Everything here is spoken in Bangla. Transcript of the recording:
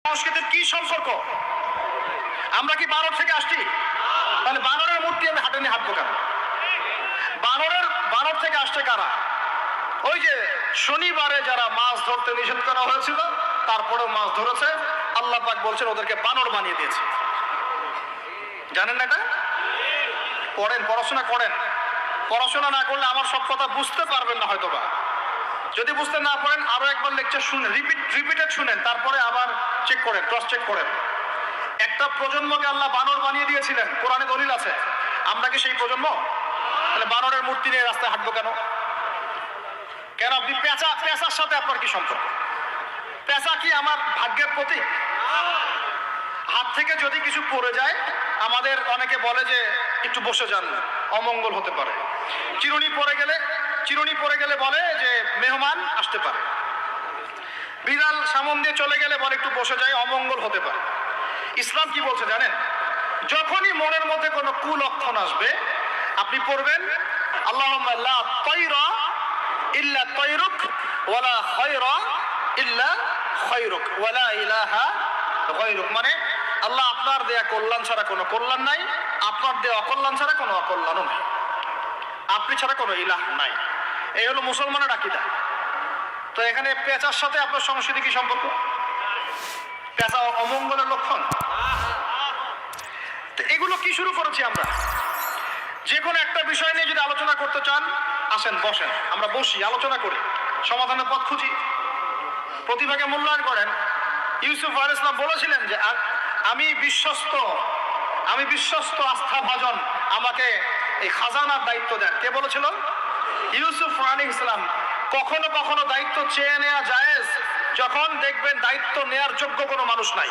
সংস্কৃতির কি সম্পর্ক? আমরা কি বানর থেকে আসছি? তাহলে বানরের মূর্তি আমি হাটে নিয়ে হাঁটবো কেন? বানর থেকে আসছে কারা? ওই যে শনিবারে যারা মাছ ধরতে নিষেধ করা হয়েছিল তারপরেও মাছ ধরেছে, আল্লাহ পাক বলছেন ওদেরকে বানর বানিয়ে দিয়েছে। জানেন না এটা? পড়েন, পড়াশোনা করেন। পড়াশোনা না করলে আমার সব কথা বুঝতে পারবেন না হয়তোবা। যদি বুঝতে না পারেন আরো একবার লেকচার শুনেন, রিপিটেড শুনেন, তারপরে আবার চেক করেন, ক্রস চেক করেন। একটা প্রজন্মকে আল্লাহ বানর বানিয়ে দিয়েছিলেন, কোরআনে দলিল আছে। আমরা কি সেই প্রজন্ম? তাহলে বানরের মূর্তি নিয়ে রাস্তায় হাঁটবো কেন? কেন আপনি পেঁচার সাথে আপনার কি সম্পর্ক? পেঁচা কি আমার ভাগ্যের প্রতীক? হাত থেকে যদি কিছু পড়ে যায়, আমাদের অনেকে বলে যে একটু বসে যান, অমঙ্গল হতে পারে। চিরুনি পড়ে গেলে বলে যে মেহমান আসতে পারে। বিড়াল সামন দিয়ে চলে গেলে বলে একটু বসে যায়, অমঙ্গল হতে পারে। ইসলাম কি বলছে জানেন? যখনই মনের মধ্যে কোনো কুলক্ষণ আসবে আপনি পড়বেন আল্লাহুম্মা লা তায়রা ইল্লা তায়রুক ওয়ালা খায়রা ইল্লা খায়রুক ওয়ালা ইলাহা গায়রুক। মানে আল্লাহ আপনার দেয়া কল্যাণ ছাড়া কোনো কল্যাণ নাই, আপনার দেয়া অকল্যাণ ছাড়া কোনো অকল্যাণও নাই, আপনি ছাড়া কোনো ইলাহ নাই। এই হলো মুসলমানের আকীদা। তো এখানে পেঁচার সাথে আপনার সংস্কৃতি কি সম্পর্ক? পেঁচা অমঙ্গলের লক্ষণ। তো এগুলো কি শুরু করেছি আমরা? যে কোনো একটা বিষয় নিয়ে যদি আলোচনা করতে চান আসেন, বসেন, আমরা বসি, আলোচনা করি, সমাধানের পথ খুঁজি, প্রতিভাকে মূল্যায়ন করেন। ইউসুফ আলাইহিস সালাম বলেছিলেন যে আমি বিশ্বস্ত আস্থাভাজন, আমাকে এই খাজানার দায়িত্ব দেন। কে বলেছিল? ইউসুফ আলাইহিস সালাম। কখনো কখনো দায়িত্ব চেয়ে নেওয়া জায়েজ যখন দেখবেন দায়িত্ব নেয়ার যোগ্য কোনো মানুষ নাই।